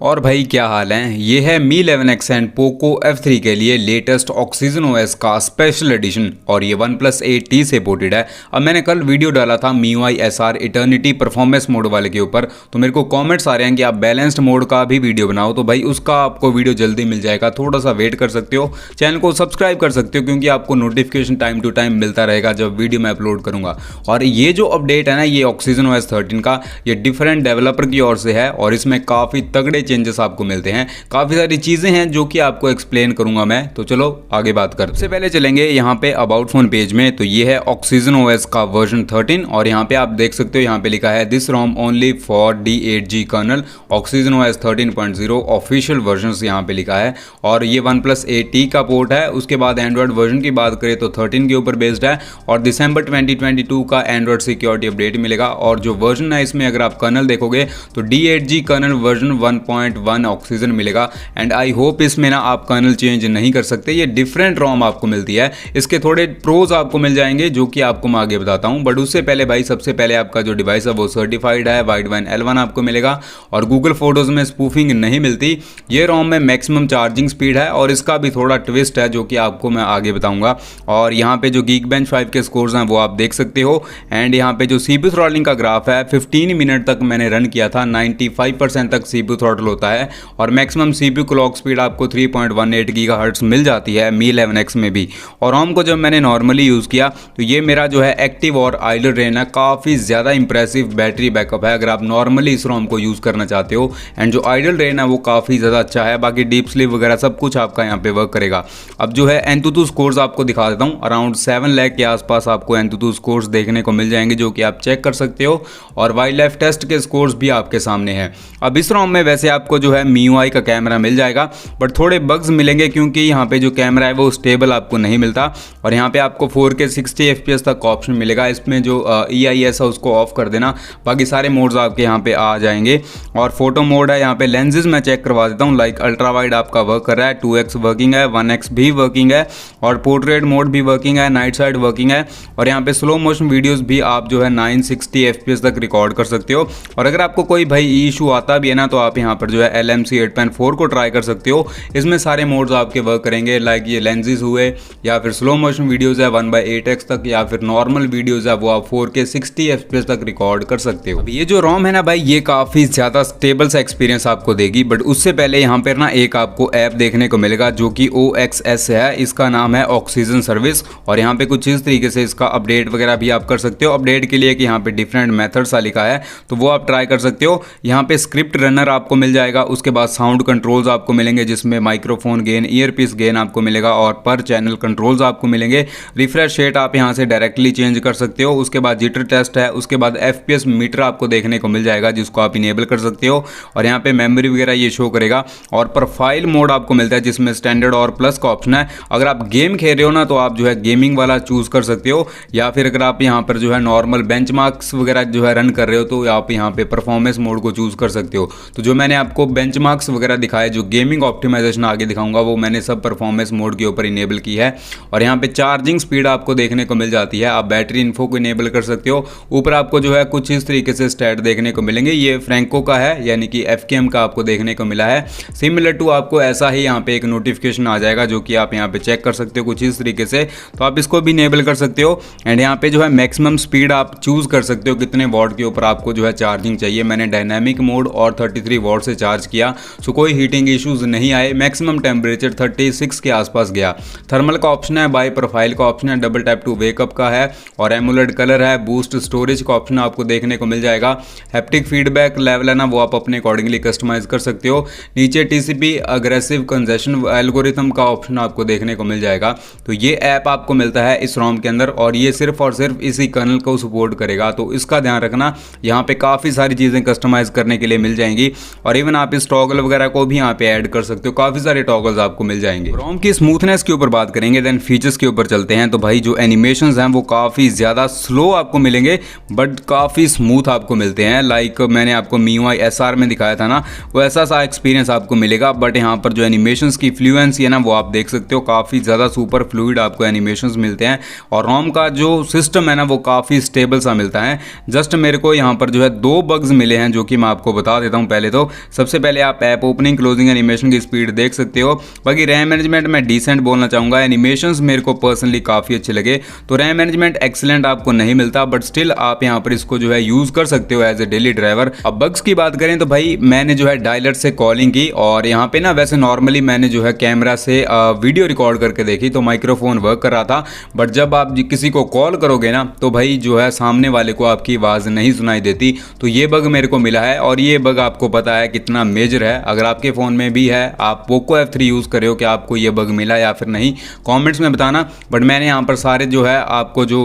और भाई क्या हाल है। ये है मी 11X एंड पोको F3 के लिए लेटेस्ट ऑक्सीजन OS का स्पेशल एडिशन और ये OnePlus 8T से पोर्टेड है। अब मैंने कल वीडियो डाला था MIUI SR eternity performance mode वाले के ऊपर, तो मेरे को कमेंट्स आ रहे हैं कि आप बैलेंस्ड मोड का भी वीडियो बनाओ, तो भाई उसका आपको वीडियो जल्दी मिल जाएगा। थोड़ा सा वेट कर सकते हो, चैनल को सब्सक्राइब कर सकते हो क्योंकि आपको नोटिफिकेशन टाइम टू टाइम मिलता रहेगा जब वीडियो मैं अपलोड करूँगा। और ये जो अपडेट है ना, ये ऑक्सीजन OS 13 का, ये डिफरेंट डेवलपर की ओर से है और इसमें काफ़ी तगड़े चेंजेस आपको मिलते हैं। काफ़ी सारी चीज़ें हैं जो कि आपको एक्सप्लेन करूंगा मैं, तो चलो आगे बात कर। सबसे पहले चलेंगे यहाँ पे अबाउट फोन पेज में, तो ये है ऑक्सीजन OS का वर्जन 13 और यहाँ पे आप देख सकते हो, यहाँ पे लिखा है this ROM only for D8G kernel oxygen OS 13.0 official version यहाँ पे लिखा है। और ये OnePlus 8T का पोर्ट है। उसके बाद एंड्रॉयड वर्जन की बात करें तो 13 के ऊपर बेस्ड है और दिसंबर 2022 का एंड्रॉयड सिक्योरिटी अपडेट मिलेगा। और जो वर्जन है इसमें अगर आप कर्नल देखोगे तो D8G कर्नल वर्जन 1.1 ऑक्सीजन मिलेगा। एंड आई होप इसमें ना आप कर्नल चेंज नहीं कर सकते, ये डिफरेंट रोम आपको मिलती है। इसके थोड़े प्रोज आपको मिल जाएंगे जो कि आपको मैं आगे बताता हूं, बट उससे पहले भाई सबसे पहले आपका जो डिवाइस है वो सर्टिफाइड है, वाइडबैंड L1 आपको मिलेगा और गूगल फोटोज में स्पूफिंग नहीं मिलती। ये रोम में मैक्सिमम चार्जिंग स्पीड है और इसका भी थोड़ा ट्विस्ट है जो कि आपको मैं आगे बताऊंगा। और यहाँ पे जो Geekbench 5 के स्कोर्स हैं वो आप देख सकते हो। एंड यहाँ पे जो CPU थ्रॉटलिंग का ग्राफ है 15 मिनट तक मैंने रन किया था, 95% तक CPU थ्रॉटल होता है और मैक्सिमम CPU क्लॉक स्पीड आपको 3.18 GHz मिल जाती है मी 11X में भी। और रोम को जब मैंने नॉर्मली यूज़ किया तो ये मेरा जो है एक्टिव और आइडल रेन है, काफ़ी ज़्यादा इंप्रेसिव बैटरी बैकअप है अगर आप नॉर्मली इस रोम को यूज़ करना चाहते हो। एंड जो आइडल रेन है वो काफ़ी ज़्यादा अच्छा है, बाकी डीप स्लीप वगैरह सब कुछ आपका यहाँ पे वर्क करेगा। अब जो है एंतुतु स्कोर्स आपको दिखा देता हूँ, अराउंड 7 लाख के आसपास आपको एंतुतु स्कोर्स देखने को मिल जाएंगे जो कि आप चेक कर सकते हो। और वाइल्ड लाइफ टेस्ट के स्कोर्स भी आपके सामने हैं। अब इस रोम में वैसे आपको जो है MIUI का कैमरा मिल जाएगा, बट थोड़े बग्स मिलेंगे क्योंकि यहाँ पे जो कैमरा है वो स्टेबल आपको नहीं मिलता। और यहाँ पे आपको 4K 60 FPS तक ऑप्शन मिलेगा। इसमें जो EIS है उसको ऑफ कर देना, बाकी सारे मोड्स आपके यहाँ पे आ जाएंगे। और फोटो मोड है, यहाँ पे लेंसेज मैं चेक करवा देता हूँ, लाइक अल्ट्रा वाइड आपका वर्क कर रहा है, 2x वर्किंग है, 1x भी वर्किंग है और पोर्ट्रेट मोड भी वर्किंग है, नाइट साइड वर्किंग है। और यहाँ पे स्लो मोशन वीडियोस भी आप जो है 960 FPS तक रिकॉर्ड कर सकते हो। और अगर आपको कोई भाई इशू आता भी है ना, तो आप यहाँ पर जो है LMC 8.4 को ट्राई कर सकते हो। इसमें सारे मोड्स आपके वर्क करेंगे, लाइक ये लेंसेज हुए या फिर स्लो मोशन वीडियोस है 1/8x तक या फिर नॉर्मल वीडियोस है वो आप 4K 60 FPS तक रिकॉर्ड कर सकते हो। ये जो रोम है ना भाई, ये काफ़ी ज़्यादा स्टेबल सा एक्सपीरियंस आपको देगी। बट उससे पहले यहाँ पर ना एक आपको ऐप देखने को मिलेगा जो कि OXS है, इसका नाम है ऑक्सीजन सर्विस। और यहाँ पे कुछ इस तरीके से इसका अपडेट वगैरह भी आप कर सकते हो। अपडेट के लिए कि यहाँ पे डिफरेंट मेथड्स लिखा है तो वो आप ट्राई कर सकते हो। यहाँ पे स्क्रिप्ट रनर आपको मिल जाएगा, उसके बाद साउंड कंट्रोल्स आपको मिलेंगे जिसमें माइक्रोफोन गेन, ईयरपीस गेन आपको मिलेगा और पर चैनल कंट्रोल्स आपको मिलेंगे। रिफ्रेश रेट आप यहाँ से डायरेक्टली चेंज कर सकते हो। उसके बाद जिटर टेस्ट है, उसके बाद FPS मीटर आपको देखने को मिल जाएगा जिसको आप इनेबल कर सकते हो। और यहाँ पे मेमोरी वगैरह ये शो करेगा। और प्रोफाइल मोड आपको मिलता है जिसमें स्टैंडर्ड और प्लस का ऑप्शन है। अगर आप गेम खेल रहे हो ना तो आप जो है गेमिंग वाला चूज कर सकते हो, या फिर अगर आप यहाँ पर जो है नॉर्मल बेंचमार्क्स वगैरह जो है रन कर रहे हो तो आप यहाँ पे परफॉर्मेंस मोड को चूज कर सकते हो। तो जो मैंने आपको बेंचमार्क्स वगैरह दिखाए, जो गेमिंग ऑप्टिमाइजेशन आगे दिखाऊंगा, वो मैंने सब परफॉर्मेंस मोड के ऊपर इनेबल की है। और यहाँ पे चार्जिंग स्पीड आपको देखने को मिल जाती है, आप बैटरी इन्फो को इनेबल कर सकते हो। ऊपर आपको जो है कुछ इस तरीके से स्टैट देखने को मिलेंगे, ये फ्रैंको का है यानी कि FKM का आपको देखने को मिला है। सिमिलर टू आपको ऐसा ही यहाँ पे एक नोटिफिकेशन आ जाएगा जो कि आप यहाँ पे चेक कर सकते हो कुछ इस तरीके से, तो आप इसको भी इनेबल कर सकते हो। एंड यहाँ पे जो है मैक्सिमम स्पीड आप चूज कर सकते हो कितने वॉट के ऊपर आपको जो है चार्जिंग चाहिए। मैंने डायनामिक मोड और 33 वॉट से चार्ज किया, सो कोई हीटिंग इश्यूज नहीं आए। मैक्सिमम टेम्परेचर 36 के आसपास गया। थर्मल का ऑप्शन है, बाय प्रोफाइल का ऑप्शन है, डबल टैप टू वेकअप का है और एमुलेट कलर है, बूस्ट स्टोरेज का ऑप्शन आपको देखने को मिल जाएगा। हैप्टिक फीडबैक लेवल है ना, वो आप अपने अकॉर्डिंगली कस्टमाइज कर सकते हो। नीचे TCP अग्रेसिव कंजेशन एल्गोरिथम का ऑप्शन आपको देखने को मिल जाएगा। तो ये ऐप आपको मिलता है इस रोम के अंदर और ये सिर्फ और सिर्फ इसी कर्नल को सपोर्ट करेगा, तो इसका ध्यान रखना। यहाँ पे काफ़ी सारी चीज़ें कस्टमाइज करने के लिए मिल जाएंगी और इवन आप इस टॉगल वगैरह को भी यहाँ पे ऐड कर सकते हो, काफ़ी सारे टॉगल्स आपको मिल जाएंगे। रोम की स्मूथनेस के ऊपर बात करेंगे, देन फीचर्स के ऊपर चलते हैं। तो भाई जो एनिमेशंस हैं वो काफ़ी ज़्यादा स्लो आपको मिलेंगे बट काफ़ी स्मूथ आपको मिलते हैं। लाइक मैंने आपको MIUI SR में दिखाया था ना, वो ऐसा सा एक्सपीरियंस आपको मिलेगा। बट यहाँ पर जो एनिमेशंस की फ्लुएंसी है ना, वो आप देख सकते हो, काफ़ी ज़्यादा सुपर फ्लूइड आपको एनिमेशंस मिलते हैं। और रोम का जो सिस्टम है ना वो काफ़ी स्टेबल सा मिलता है। जस्ट मेरे को यहाँ पर जो है 2 बग्स मिले हैं जो कि मैं आपको बता देता हूँ। पहले तो सबसे पहले आप ऐप ओपनिंग, क्लोजिंग, एनिमेशन की स्पीड देख सकते हो। बाकी रैम मैनेजमेंट में डिसेंट बोलना चाहूँगा। एनिमेशंस मेरे को पर्सनली काफ़ी अच्छे लगे। तो रैम मैनेजमेंट एक्सीलेंट आपको नहीं मिलता, बट स्टिल आप यहाँ पर इसको जो है यूज़ कर सकते हो एज ए डेली ड्राइवर। अब बग्स की बात करें तो भाई मैंने जो है डायलर से कॉलिंग की, और यहाँ पे ना वैसे नॉर्मली मैंने जो है कैमरा से वीडियो रिकॉर्ड करके देखी तो माइक्रोफोन वर्क कर रहा था, बट जब आप किसी को कॉल करोगे ना तो भाई जो है सामने वाले को आपकी आवाज़ नहीं सुनाई देती। तो ये बग मेरे को मिला है, और ये बग आपको पता है कितना मेजर है। अगर आपके फ़ोन में भी है, आप पोको F3 यूज़ करे हो, कि आपको ये बग मिला या फिर नहीं, कमेंट्स में बताना। बट मैंने यहाँ पर सारे जो है आपको जो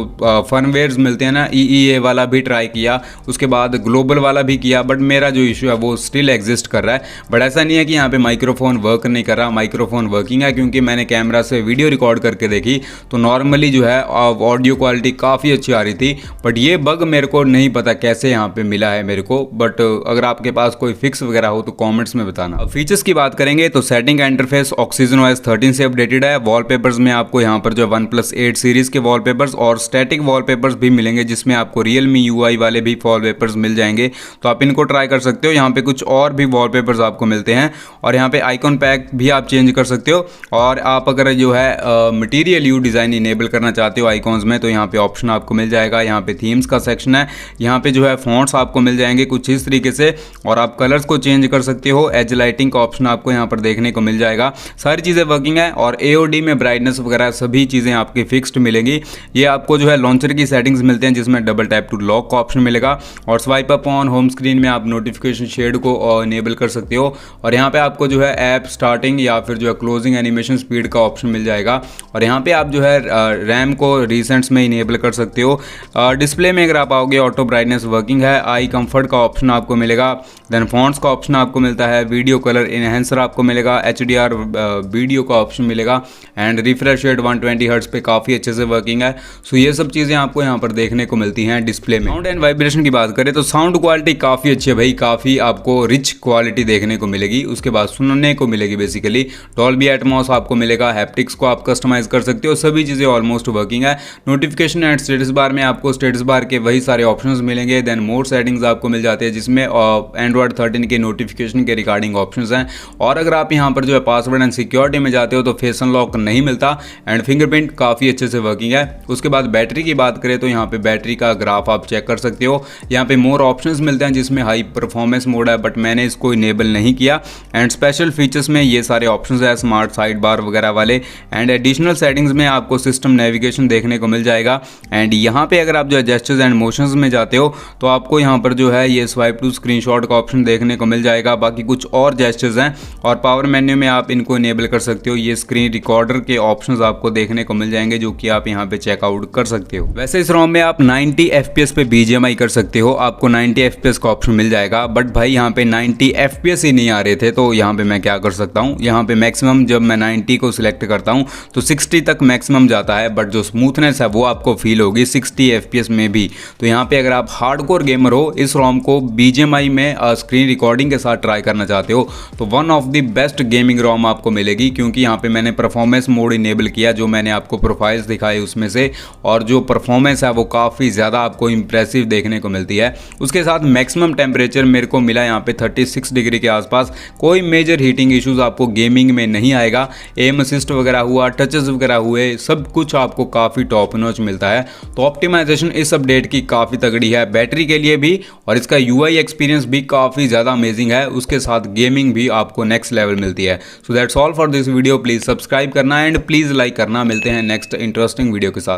फर्मवेयर्स मिलते हैं ना, EEA वाला भी ट्राई किया, उसके बाद ग्लोबल वाला भी किया, बट मेरा जो इशू है वो स्टिल एग्जिस्ट कर रहा है। बट ऐसा नहीं है कि यहाँ पे माइक्रोफोन वर्क नहीं कर रहा, माइक्रोफोन वर्किंग है, क्योंकि मैंने कैमरा से वीडियो रिकॉर्ड करके देखी तो नॉर्मली जो है ऑडियो क्वालिटी काफ़ी अच्छी आ रही थी। बट ये बग मेरे को नहीं पता कैसे यहाँ पे मिला है मेरे को। बट अगर आपके पास कोई फिक्स वगैरह हो तो कमेंट्स में बताना। अब फीचर्स की बात करेंगे तो सेटिंग का इंटरफेस Oxygen OS 13 से अपडेटेड है। वॉलपेपर्स में आपको यहाँ पर जो OnePlus 8 सीरीज़ के वॉलपेपर्स और स्टैटिक वॉलपेपर्स भी मिलेंगे, जिसमें आपको Realme UI वाले भी वॉलपेपर्स मिल जाएंगे, तो आप इनको ट्राई कर सकते हो। यहाँ पे कुछ और भी वॉलपेपर्स आपको मिलते हैं, और यहाँ पे आइकॉन पैक भी आप चेंज कर सकते हो। और आप अगर जो है मटेरियल यू डिज़ाइन इनेबल करना चाहते हो आइकॉन्स में, तो यहाँ पे ऑप्शन आपको मिल जाएगा। यहाँ पे थीम्स का सेक्शन है, यहाँ पे जो है फॉन्ट्स आपको मिल जाएंगे कुछ इस तरीके से, और आप कलर्स को चेंज कर सकते हो। एज लाइटिंग का ऑप्शन आपको यहाँ पर देखने को मिल जाएगा। सारी चीज़ें वर्किंग है, और AOD में ब्राइटनेस वगैरह सभी चीज़ें आपकी फिक्स्ड मिलेंगी। ये आपको जो है लॉन्चर की सेटिंग्स मिलते हैं, जिसमें डबल टैप टू लॉक का ऑप्शन मिलेगा, और swipe up on home screen में आप नोटिफिकेशन शेड को इनेबल कर सकते हो। और यहाँ पे आपको जो है ऐप स्टार्टिंग या फिर जो है क्लोजिंग एनिमेशन स्पीड का ऑप्शन मिल जाएगा, और यहाँ पे आप जो है रैम को रिसेंट्स में इनेबल कर सकते हो। डिस्प्ले में अगर आप आओगे ऑटो ब्राइटनेस वर्किंग है, आई कंफर्ट का ऑप्शन आपको मिलेगा, देन फॉन्ट्स का ऑप्शन आपको मिलता है, वीडियो कलर इनहेंसर आपको मिलेगा, HDR वीडियो का ऑप्शन मिलेगा, एंड रिफ्रेश रेट 120 हर्ट्ज पे काफ़ी अच्छे से वर्किंग है। सो ये सब चीज़ें आपको यहाँ पर देखने को मिलती हैं डिस्प्ले में। साउंड एंड वाइब्रेशन की बात करें तो साउंड क्वालिटी काफ़ी अच्छी है भाई, काफ़ी आपको रिच क्वालिटी देखने को मिलेगी। उसके बाद सुनने को मिलेगी बेसिकली डॉल्बी एटमॉस आपको मिलेगा, हैप्टिक्स को आप कस्टमाइज कर सकते हो, सभी चीज़ें ऑलमोस्ट वर्किंग है। नोटिफिकेशन एंड स्टेटस बार में आपको स्टेटस बार के वही सारे ऑप्शंस मिलेंगे। देन मोर सेटिंग्स आपको मिल जाते हैं, जिसमें Android 13 के नोटिफिकेशन के रिगार्डिंग ऑप्शंस हैं। और अगर आप यहाँ पर जो है पासवर्ड एंड सिक्योरिटी में जाते हो तो फेस अनलॉक नहीं मिलता, एंड फिंगरप्रिंट काफ़ी अच्छे से वर्किंग है। उसके बाद बैटरी की बात करें तो यहाँ पे बैटरी का ग्राफ आप चेक कर सकते हो। यहाँ पे मोर ऑप्शंस मिलते हैं, जिसमें हाई परफॉर्मेंस मोड है, बट मैंने इसको इनेबल नहीं किया। एंड स्पेशल फीचर्स में ये सारे ऑप्शंस है, स्मार्ट साइड बार वगैरह वाले, एंड एडिशनल सेटिंग्स में आपको सिस्टम नेविगेशन देखने को मिल जाएगा। एंड यहाँ पे अगर आप जो है जेस्चर्स एंड मोशंस में जाते हो तो आपको यहाँ पर जो है ये स्वाइप टू स्क्रीनशॉट का ऑप्शन देखने को मिल जाएगा। बाकी कुछ और जेस्चर्स हैं, और पावर मेन्यू में आप इनको इनेबल कर सकते हो। ये स्क्रीन रिकॉर्डर के ऑप्शंस आपको देखने को मिल जाएंगे, जो कि आप यहाँ पे चेकआउट कर सकते हो। वैसे इस रोम में आप 90 FPS पे BGMI कर सकते हो, आपको 90 FPS का ऑप्शन मिल जाएगा। बट भाई यहाँ पे 90 FPS ही नहीं आ रहे थे, तो यहाँ पे मैं क्या कर सकता हूँ, यहाँ पे मैक्सिमम जब मैं 90 को सिलेक्ट करता हूँ तो 60 तक मैक्सिमम जाता है, बट जो स्मूथनेस है वो आपको फील होगी 60 FPS में भी। तो यहाँ पे अगर आप हार्डकोर गेमर हो, इस रोम को BGMI में स्क्रीन रिकॉर्डिंग के साथ ट्राई करना चाहते हो, तो one of the best gaming room आपको मिलेगी, क्योंकि यहाँ पे मैंने परफॉर्मेंस मोड इनेबल किया, जो मैंने आपको प्रोफाइल्स दिखाई उसमें से, और जो परफॉर्मेंस है वो काफ़ी ज़्यादा आपको इंप्रेसिव देखने को मिलती है। उसके साथ मैक्सिमम टेम्परेचर मेरे को मिला यहाँ पे 36 डिग्री के आसपास। कोई मेजर हीटिंग इश्यूज़ आपको गेमिंग में नहीं आएगा। एम असिस्ट वगैरह हुआ, टचेस वगैरह हुए, सब कुछ आपको काफ़ी टॉप नॉच मिलता है। तो ऑप्टिमाइजेशन इस अपडेट की काफ़ी तगड़ी है, बैटरी के लिए भी, और इसका UI एक्सपीरियंस भी काफ़ी ज़्यादा अमेजिंग है। उसके साथ गेमिंग भी आपको नेक्स्ट लेवल मिलती है। So that's all for this video. Please subscribe करना एंड प्लीज़ लाइक करना। मिलते हैं नेक्स्ट इंटरेस्टिंग वीडियो के साथ।